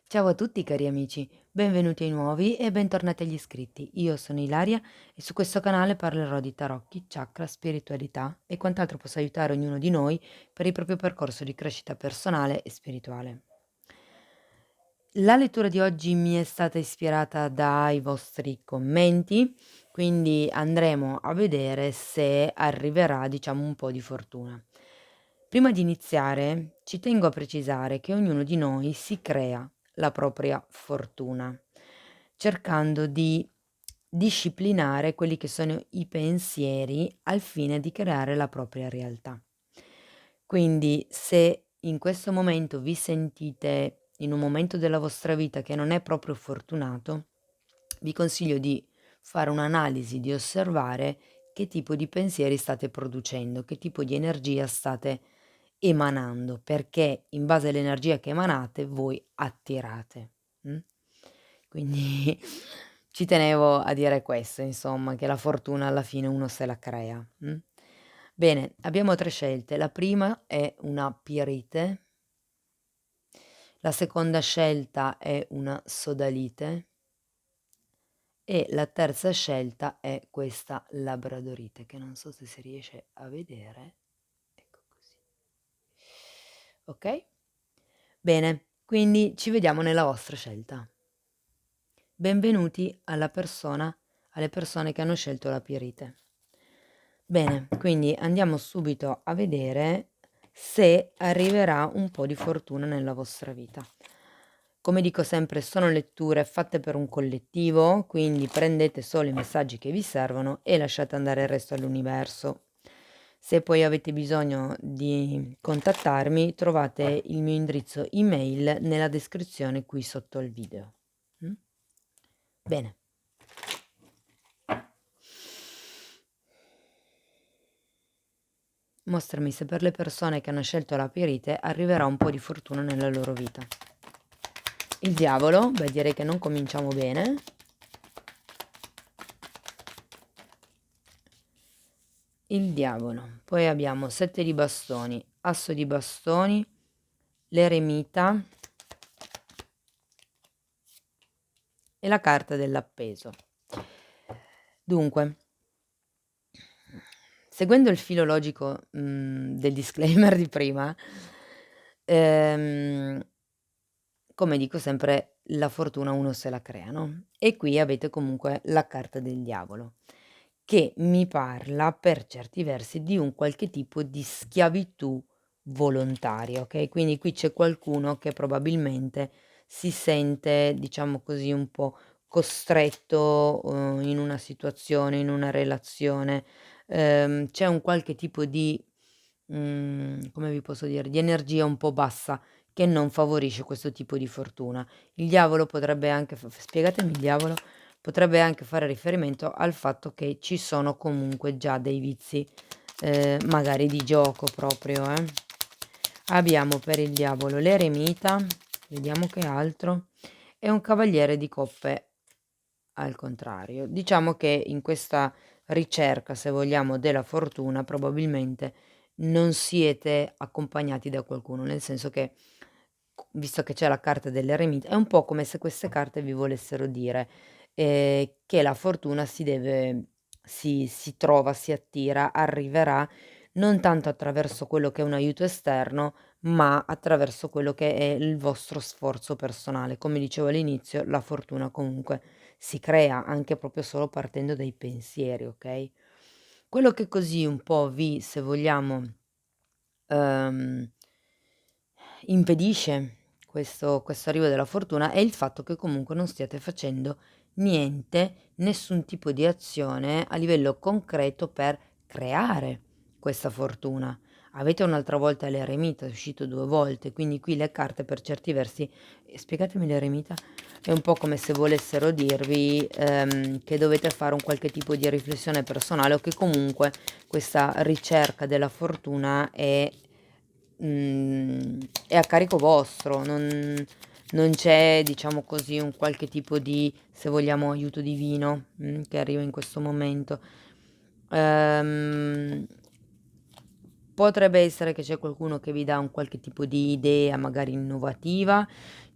Ciao a tutti cari amici, benvenuti ai nuovi e bentornati agli iscritti. Io sono Ilaria e su questo canale parlerò di tarocchi, chakra, spiritualità e quant'altro possa aiutare ognuno di noi per il proprio percorso di crescita personale e spirituale. La lettura di oggi mi è stata ispirata dai vostri commenti, quindi andremo a vedere se arriverà, diciamo, un po' di fortuna. Prima di iniziare, ci tengo a precisare che ognuno di noi si crea la propria fortuna, cercando di disciplinare quelli che sono i pensieri al fine di creare la propria realtà. Quindi se in questo momento vi sentite in un momento della vostra vita che non è proprio fortunato, vi consiglio di fare un'analisi, di osservare che tipo di pensieri state producendo, che tipo di energia state emanando, perché in base all'energia che emanate voi attirate. Quindi ci tenevo a dire questo, insomma, che la fortuna alla fine uno se la crea. Bene, abbiamo 3 scelte. La prima è una pirite, la seconda scelta è una sodalite e la terza scelta è questa labradorite, che non so se si riesce a vedere. Ecco così. Okay? Bene, quindi ci vediamo nella vostra scelta. Benvenuti alle persone che hanno scelto la pirite. Bene, quindi andiamo subito a vedere se arriverà un po' di fortuna nella vostra vita. Come dico sempre, sono letture fatte per un collettivo, quindi prendete solo i messaggi che vi servono e lasciate andare il resto all'universo. Se poi avete bisogno di contattarmi, trovate il mio indirizzo email nella descrizione qui sotto il video. Mm? Bene. Mostrami se per le persone che hanno scelto la pirite arriverà un po' di fortuna nella loro vita. Il diavolo, beh direi che non cominciamo bene. Il diavolo, poi abbiamo 7 di bastoni, asso di bastoni, l'eremita e la carta dell'appeso. Dunque, seguendo il filo logico del disclaimer di prima, ehm, come dico sempre, la fortuna uno se la crea, no? E qui avete comunque la carta del diavolo, che mi parla per certi versi di un qualche tipo di schiavitù volontaria, ok? Quindi qui c'è qualcuno che probabilmente si sente, diciamo così, un po' costretto in una situazione, in una relazione, c'è un qualche tipo di, come vi posso dire, di energia un po' bassa che non favorisce questo tipo di fortuna. Il diavolo potrebbe anche spiegatemi il diavolo, potrebbe anche fare riferimento al fatto che ci sono comunque già dei vizi, magari di gioco proprio, eh. Abbiamo per il diavolo l'eremita, vediamo che altro, e un cavaliere di coppe al contrario. Diciamo che in questa ricerca, se vogliamo, della fortuna probabilmente non siete accompagnati da qualcuno, nel senso che visto che c'è la carta dell'eremita, è un po' come se queste carte vi volessero dire, che la fortuna si trova, si attira, arriverà non tanto attraverso quello che è un aiuto esterno, ma attraverso quello che è il vostro sforzo personale. Come dicevo all'inizio, la fortuna comunque si crea anche proprio solo partendo dai pensieri, okay? Quello che così un po' vi se vogliamo, ehm impedisce questo arrivo della fortuna è il fatto che comunque non stiate facendo niente, nessun tipo di azione a livello concreto per creare questa fortuna. Avete un'altra volta l'eremita, è uscito 2 volte, quindi qui le carte per certi versi spiegatemi l'eremita? È un po' come se volessero dirvi, che dovete fare un qualche tipo di riflessione personale o che comunque questa ricerca della fortuna è a carico vostro, non c'è, diciamo così, un qualche tipo di, se vogliamo, aiuto divino, che arriva in questo momento. Ehm, Potrebbe essere che c'è qualcuno che vi dà un qualche tipo di idea magari innovativa,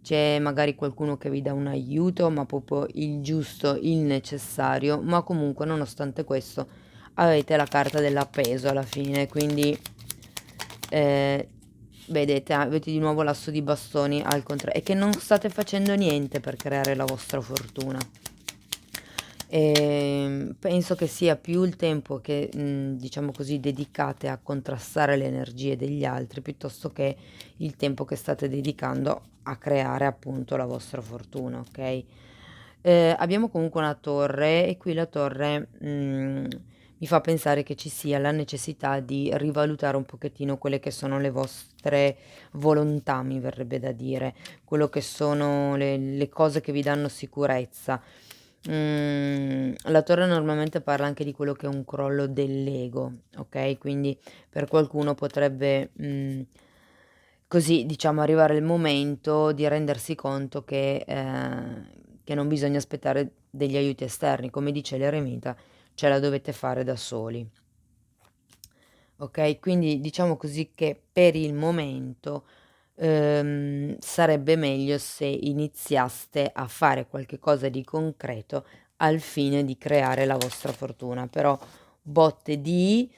c'è magari qualcuno che vi dà un aiuto, ma proprio il giusto, il necessario, ma comunque nonostante questo avete la carta dell'appeso alla fine, quindi eh, vedete, avete di nuovo l'asso di bastoni al contrario, e che non state facendo niente per creare la vostra fortuna. Penso che sia più il tempo che, diciamo così, dedicate a contrastare le energie degli altri, piuttosto che il tempo che state dedicando a creare appunto la vostra fortuna, ok? Abbiamo comunque una torre e qui la torre, mi fa pensare che ci sia la necessità di rivalutare un pochettino quelle che sono le vostre volontà, mi verrebbe da dire, quello che sono le cose che vi danno sicurezza. La torre normalmente parla anche di quello che è un crollo dell'ego, ok? Quindi per qualcuno potrebbe, così diciamo, arrivare il momento di rendersi conto che non bisogna aspettare degli aiuti esterni, come dice l'eremita, ce la dovete fare da soli. Ok, quindi diciamo così che per il momento sarebbe meglio se iniziaste a fare qualche cosa di concreto al fine di creare la vostra fortuna, però botte di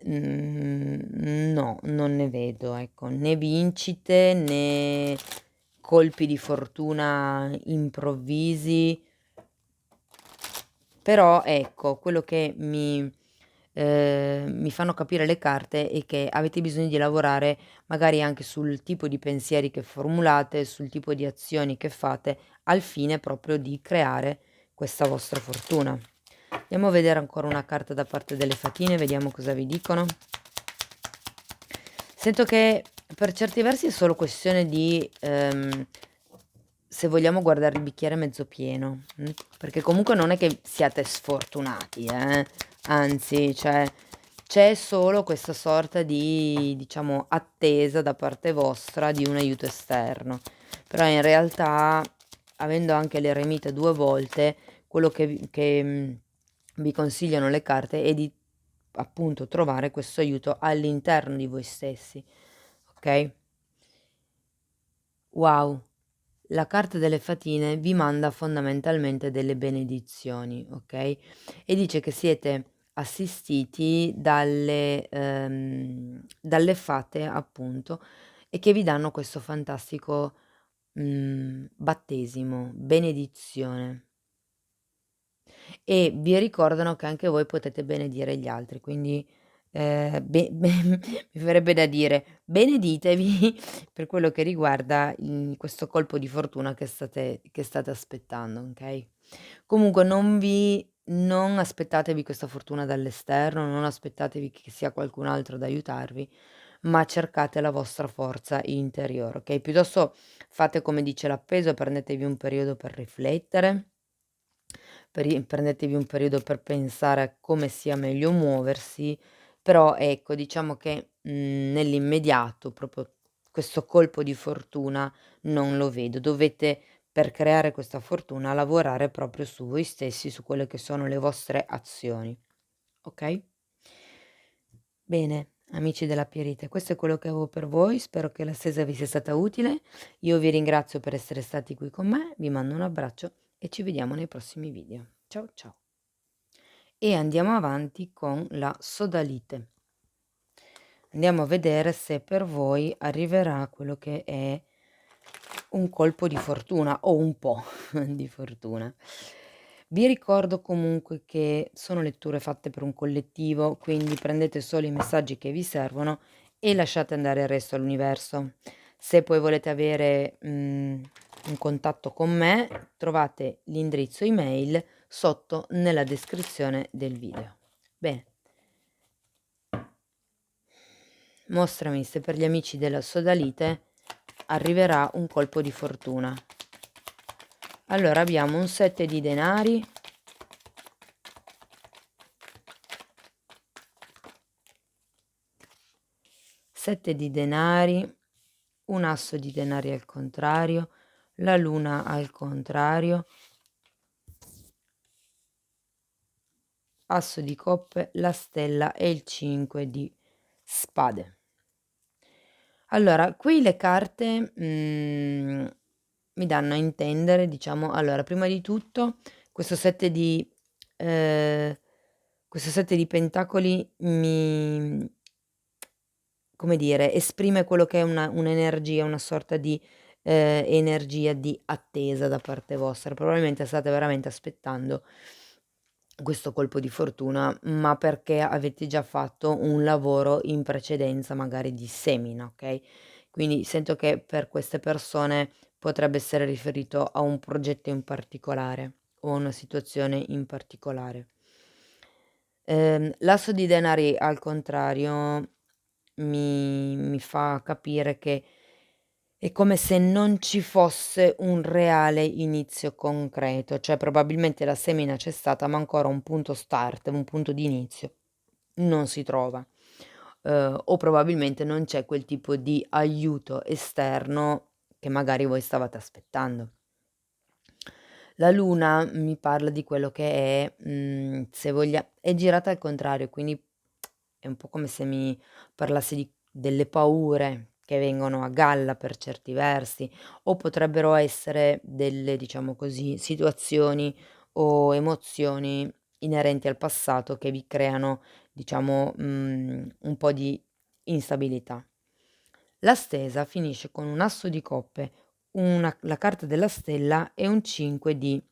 no, non ne vedo, ecco, né vincite né colpi di fortuna improvvisi. Però ecco, quello che mi fanno capire le carte è che avete bisogno di lavorare magari anche sul tipo di pensieri che formulate, sul tipo di azioni che fate, al fine proprio di creare questa vostra fortuna. Andiamo a vedere ancora una carta da parte delle fatine, vediamo cosa vi dicono. Sento che per certi versi è solo questione di, se vogliamo guardare il bicchiere mezzo pieno, perché comunque non è che siate sfortunati, anzi, cioè, c'è solo questa sorta di, diciamo, attesa da parte vostra di un aiuto esterno. Però in realtà, avendo anche l'eremita 2 volte, quello vi consigliano le carte è di appunto trovare questo aiuto all'interno di voi stessi, ok? Wow, la carta delle fatine vi manda fondamentalmente delle benedizioni, ok? E dice che siete assistiti dalle fate, appunto, e che vi danno questo fantastico battesimo, benedizione. E vi ricordano che anche voi potete benedire gli altri, quindi mi verrebbe da dire beneditevi per quello che riguarda questo colpo di fortuna che state aspettando, ok? Comunque non aspettatevi questa fortuna dall'esterno, non aspettatevi che sia qualcun altro ad aiutarvi, ma cercate la vostra forza interiore, ok? Piuttosto fate come dice l'appeso, prendetevi un periodo per riflettere, prendetevi un periodo per pensare a come sia meglio muoversi, però ecco, diciamo che nell'immediato proprio questo colpo di fortuna non lo vedo. Dovete, per creare questa fortuna, lavorare proprio su voi stessi, su quelle che sono le vostre azioni. Ok? Bene, amici della Pierite, questo è quello che avevo per voi. Spero che la stesa vi sia stata utile. Io vi ringrazio per essere stati qui con me, vi mando un abbraccio e ci vediamo nei prossimi video. Ciao ciao. E andiamo avanti con la sodalite. Andiamo a vedere se per voi arriverà quello che è un colpo di fortuna o un po' di fortuna. Vi ricordo comunque che sono letture fatte per un collettivo, quindi prendete solo i messaggi che vi servono e lasciate andare il resto all'universo. Se poi volete avere un contatto con me, trovate l'indirizzo email sotto nella descrizione del video. Bene, mostrami se per gli amici della sodalite arriverà un colpo di fortuna. Allora abbiamo un 7 di denari, 7 di denari, un asso di denari al contrario, la luna al contrario, asso di coppe, la stella e il 5 di spade. Allora, qui le carte mi danno a intendere, diciamo, allora, prima di tutto, questo 7 di, ehm, questo 7 di pentacoli come dire, esprime quello che è un'energia, una sorta di, energia di attesa da parte vostra. Probabilmente state veramente aspettando questo colpo di fortuna, ma perché avete già fatto un lavoro in precedenza, magari di semina, okay, quindi sento che per queste persone potrebbe essere riferito a un progetto in particolare o a una situazione in particolare. L'asso di denari al contrario mi fa capire che è come se non ci fosse un reale inizio concreto, cioè probabilmente la semina c'è stata, ma ancora un punto start, un punto di inizio non si trova. O probabilmente non c'è quel tipo di aiuto esterno che magari voi stavate aspettando. La luna mi parla di quello che è, se voglia è girata al contrario, quindi è un po' come se mi parlasse di delle paure che vengono a galla per certi versi, o potrebbero essere delle, diciamo così, situazioni o emozioni inerenti al passato che vi creano, diciamo, un po' di instabilità. La stesa finisce con un asso di coppe, una la carta della stella e un 5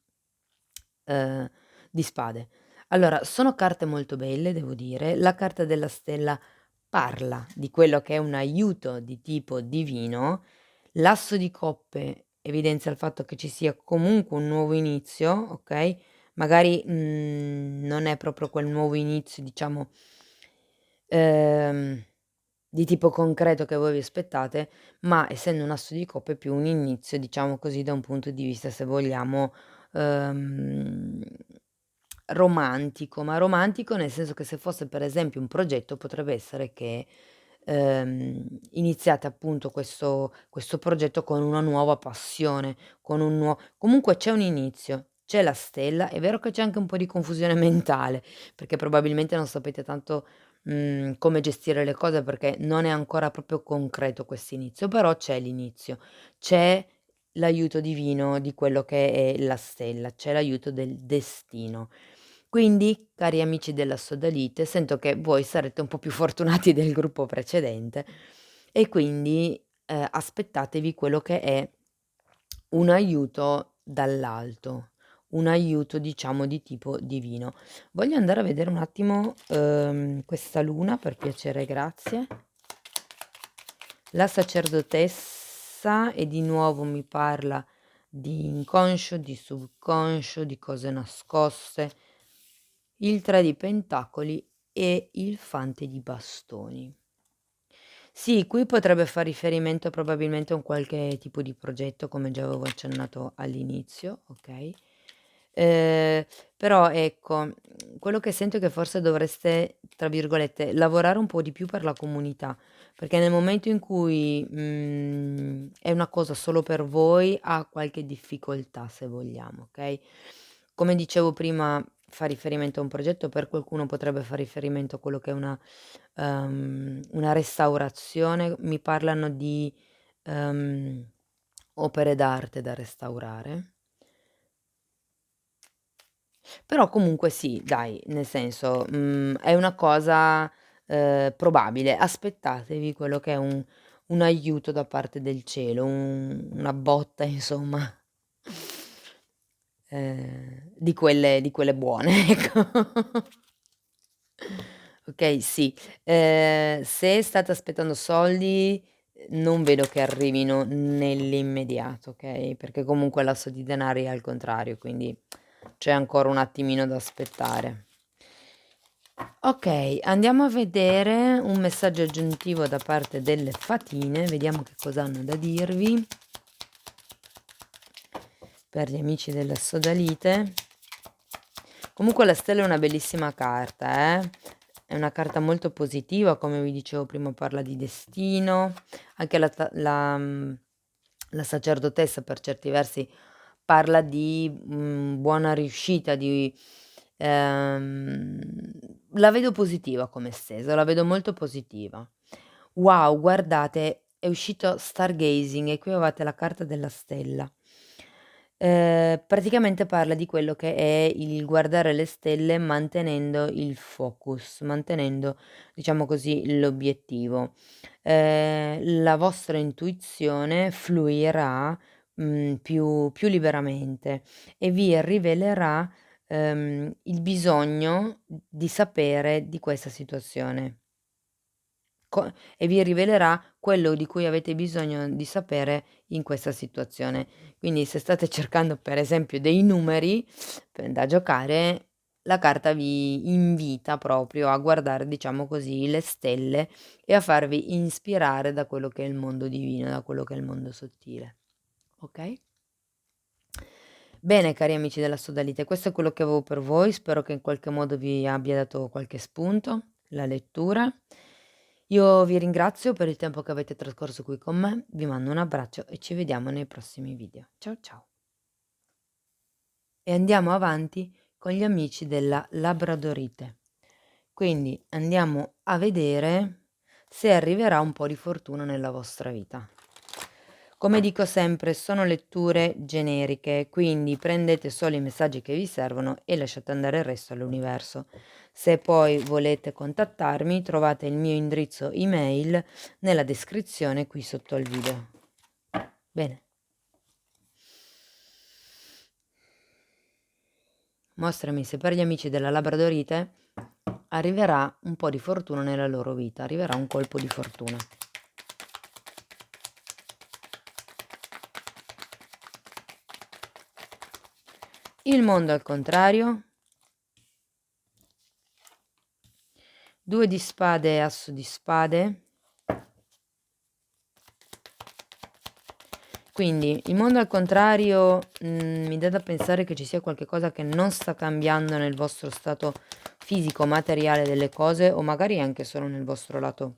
ehm, di spade. Allora, sono carte molto belle, devo dire. La carta della stella parla di quello che è un aiuto di tipo divino. L'asso di coppe evidenzia il fatto che ci sia comunque un nuovo inizio, okay, magari, non è proprio quel nuovo inizio, diciamo, ehm, di tipo concreto che voi vi aspettate, ma essendo un asso di coppe è più un inizio, diciamo così, da un punto di vista, se vogliamo, ehm, romantico, ma romantico nel senso che se fosse per esempio un progetto potrebbe essere che, iniziate appunto questo progetto con una nuova passione, con un comunque c'è un inizio, c'è la stella, è vero che c'è anche un po' di confusione mentale, perché probabilmente non sapete tanto, come gestire le cose perché non è ancora proprio concreto quest'inizio, però c'è l'inizio, c'è l'aiuto divino di quello che è la stella, c'è l'aiuto del destino. Quindi, cari amici della sodalite, sento che voi sarete un po' più fortunati del gruppo precedente e quindi, aspettatevi quello che è un aiuto dall'alto, un aiuto diciamo di tipo divino. Voglio andare a vedere un attimo, questa luna per piacere, grazie. La sacerdotessa e di nuovo mi parla di inconscio, di subconscio, di cose nascoste, il 3 di pentacoli e il fante di bastoni. Sì, qui potrebbe far riferimento probabilmente a un qualche tipo di progetto, come già avevo accennato all'inizio, okay. Ehm, Però ecco, quello che sento è che forse dovreste, tra virgolette, "lavorare un po' di più per la comunità", perché nel momento in cui, è una cosa solo per voi, ha qualche difficoltà se vogliamo, okay. Come dicevo prima, fa riferimento a un progetto, per qualcuno potrebbe far riferimento a quello che è una restaurazione. Mi parlano di, ehm, opere d'arte da restaurare. Però comunque sì, dai, nel senso, è una cosa, probabile. Aspettatevi quello che è un aiuto da parte del cielo, una botta insomma, di quelle buone, ecco. Okay, sì. Se state aspettando soldi, non vedo che arrivino nell'immediato, okay, perché comunque l'asso di denari è al contrario, quindi c'è ancora un attimino da aspettare. Okay, andiamo a vedere un messaggio aggiuntivo da parte delle fatine, vediamo che cosa hanno da dirvi per gli amici della sodalite. Comunque la stella è una bellissima carta, è una carta molto positiva, come vi dicevo prima parla di destino, anche la sacerdotessa per certi versi parla di, buona riuscita, di ehm, la vedo positiva come stesa, la vedo molto positiva. Wow, guardate, è uscito Stargazing e qui avevate la carta della stella. Praticamente parla di quello che è il guardare le stelle mantenendo il focus, mantenendo, diciamo così, l'obiettivo. La vostra intuizione fluirà, più liberamente e vi rivelerà, il bisogno di sapere di questa situazione. E vi rivelerà quello di cui avete bisogno di sapere in questa situazione. Quindi se state cercando per esempio dei numeri da giocare, la carta vi invita proprio a guardare, diciamo così, le stelle e a farvi ispirare da quello che è il mondo divino, da quello che è il mondo sottile. Okay? Bene cari amici della Sodalite, questo è quello che avevo per voi, spero che in qualche modo vi abbia dato qualche spunto la lettura. Io vi ringrazio per il tempo che avete trascorso qui con me, vi mando un abbraccio e ci vediamo nei prossimi video. Ciao ciao. E andiamo avanti con gli amici della Labradorite. Quindi andiamo a vedere se arriverà un po' di fortuna nella vostra vita. Come dico sempre, sono letture generiche, quindi prendete solo i messaggi che vi servono e lasciate andare il resto all'universo. Se poi volete contattarmi, trovate il mio indirizzo email nella descrizione qui sotto al video. Bene. Mostrami se per gli amici della Labradorite arriverà un po' di fortuna nella loro vita, arriverà un colpo di fortuna. Il mondo al contrario. 2 di spade e asso di spade. Quindi il mondo al contrario, mi dà da pensare che ci sia qualche cosa che non sta cambiando nel vostro stato fisico, materiale delle cose o magari anche solo nel vostro lato,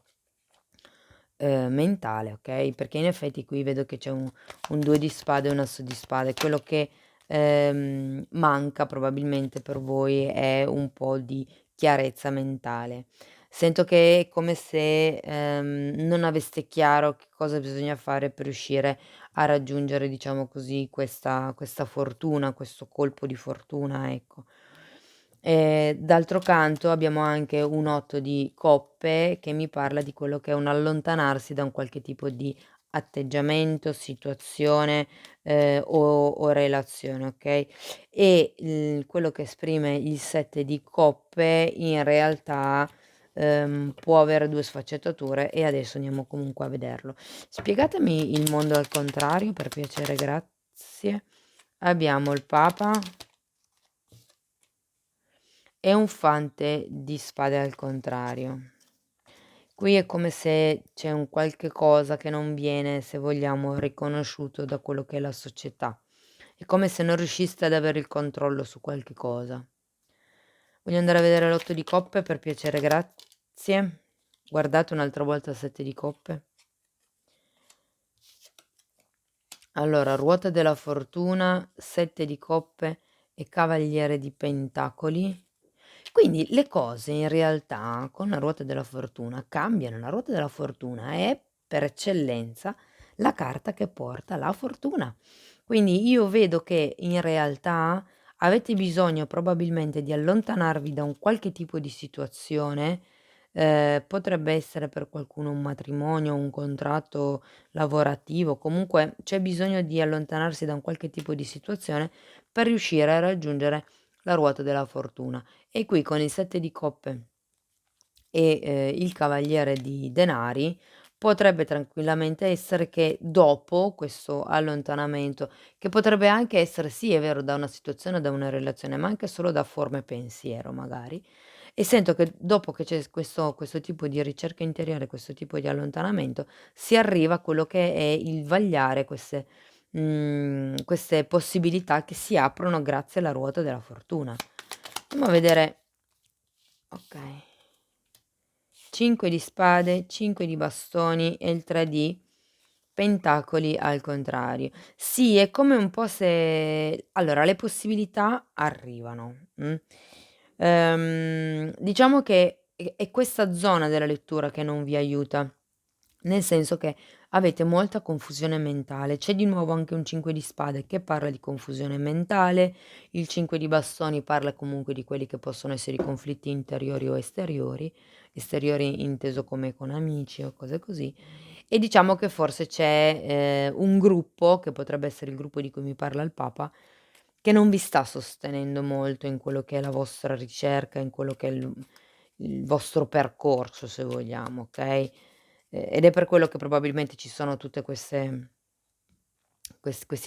mentale, okay, perché in effetti qui vedo che c'è un 2 di spade e un asso di spade. Quello che, manca probabilmente per voi è un po' di chiarezza mentale. Sento che è come se, non aveste chiaro che cosa bisogna fare per riuscire a raggiungere, diciamo così, questa fortuna, questo colpo di fortuna, ecco. D'altro canto abbiamo anche un 8 di coppe che mi parla di quello che è un allontanarsi da un qualche tipo di atteggiamento, situazione, o relazione, okay, e quello che esprime il 7 di coppe in realtà, può avere 2 sfaccettature e adesso andiamo comunque a vederlo. Spiegatemi il mondo al contrario per piacere, grazie. Abbiamo il Papa e un fante di spade al contrario. Qui è come se c'è un qualche cosa che non viene, se vogliamo, riconosciuto da quello che è la società. È come se non riusciste ad avere il controllo su qualche cosa. Voglio andare a vedere l'8 di coppe per piacere, grazie. Guardate un'altra volta il 7 di coppe. Allora, ruota della fortuna, 7 di coppe e cavaliere di pentacoli. Quindi le cose in realtà con la ruota della fortuna cambiano. La ruota della fortuna è per eccellenza la carta che porta la fortuna. Quindi io vedo che in realtà avete bisogno probabilmente di allontanarvi da un qualche tipo di situazione, potrebbe essere per qualcuno un matrimonio, un contratto lavorativo, comunque c'è bisogno di allontanarsi da un qualche tipo di situazione per riuscire a raggiungere la ruota della fortuna. E qui con il 7 di coppe e, il cavaliere di denari, potrebbe tranquillamente essere che dopo questo allontanamento, che potrebbe anche essere, sì è vero, da una situazione, da una relazione, ma anche solo da forme pensiero magari, e sento che dopo che c'è questo tipo di ricerca interiore, questo tipo di allontanamento, si arriva a quello che è il vagliare queste possibilità che si aprono grazie alla ruota della fortuna. Andiamo a vedere. Okay. 5 di spade, 5 di bastoni e il 3 di pentacoli al contrario. Sì, è come un po' se allora le possibilità arrivano, diciamo che è questa zona della lettura che non vi aiuta, nel senso che avete molta confusione mentale. C'è di nuovo anche un 5 di spade che parla di confusione mentale, il 5 di bastoni parla comunque di quelli che possono essere i conflitti interiori o esteriori, esteriori inteso come con amici o cose così, e diciamo che forse c'è, un gruppo, che potrebbe essere il gruppo di cui mi parla il Papa, che non vi sta sostenendo molto in quello che è la vostra ricerca, in quello che è il vostro percorso, se vogliamo, okay, ed è per quello che probabilmente ci sono tutte questi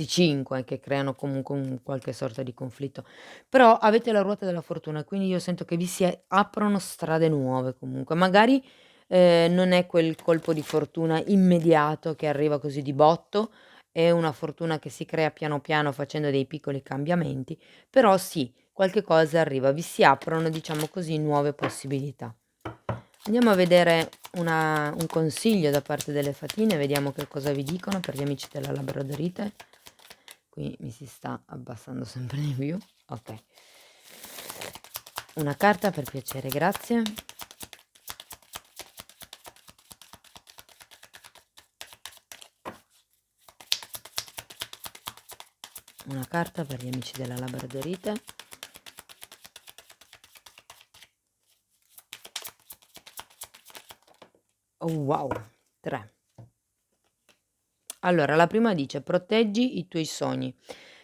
5 che creano comunque un qualche sorta di conflitto. Però avete la ruota della fortuna, quindi io sento che vi si aprono strade nuove comunque. Magari, non è quel colpo di fortuna immediato che arriva così di botto, è una fortuna che si crea piano piano facendo dei piccoli cambiamenti, però sì, qualche cosa arriva, vi si aprono, diciamo così, nuove possibilità. Andiamo a vedere un consiglio da parte delle fatine, vediamo che cosa vi dicono per gli amici della labradorite. Qui mi si sta abbassando sempre di più. Okay. Una carta per piacere, grazie. Una carta per gli amici della labradorite. Oh wow, 3. Allora, la prima dice: "Proteggi i tuoi sogni".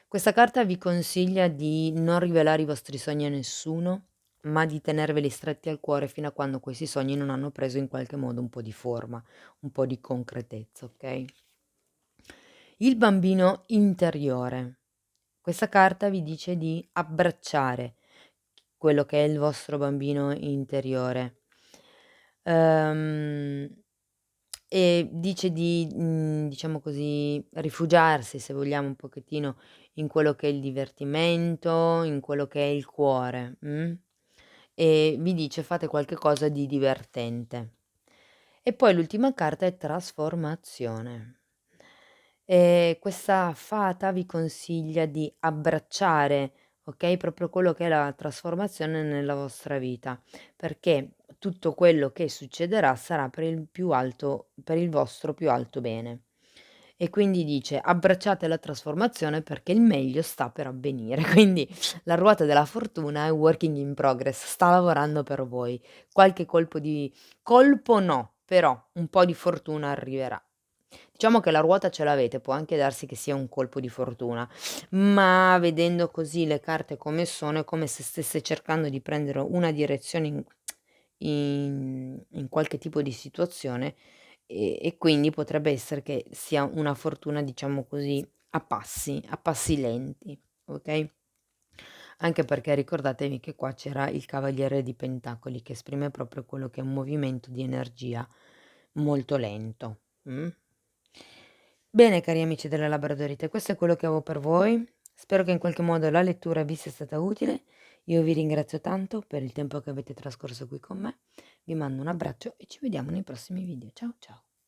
Questa carta vi consiglia di non rivelare i vostri sogni a nessuno, ma di tenerveli stretti al cuore fino a quando questi sogni non hanno preso in qualche modo un po' di forma, un po' di concretezza, okay? Il bambino interiore. Questa carta vi dice di abbracciare quello che è il vostro bambino interiore. Ehm, e dice di, diciamo così, rifugiarsi, se vogliamo, un pochettino in quello che è il divertimento, in quello che è il cuore, e vi dice: "Fate qualche cosa di divertente". E poi l'ultima carta è trasformazione. Questa fata vi consiglia di abbracciare, okay, proprio quello che è la trasformazione nella vostra vita, perché tutto quello che succederà sarà per il vostro più alto bene. E quindi dice: "Abbracciate la trasformazione perché il meglio sta per avvenire". Quindi la ruota della fortuna è working in progress, sta lavorando per voi. Qualche colpo no, però un po' di fortuna arriverà. Diciamo che la ruota ce l'avete, può anche darsi che sia un colpo di fortuna, ma vedendo così le carte come sono, è come se stesse cercando di prendere una direzione in qualche tipo di situazione, e quindi potrebbe essere che sia una fortuna, diciamo così, a passi lenti, okay? Anche perché ricordatevi che qua c'era il cavaliere di pentacoli che esprime proprio quello che è un movimento di energia molto lento, Bene cari amici della Labradorite, questo è quello che avevo per voi. Spero che in qualche modo la lettura vi sia stata utile. Io vi ringrazio tanto per il tempo che avete trascorso qui con me. Vi mando un abbraccio e ci vediamo nei prossimi video. Ciao ciao.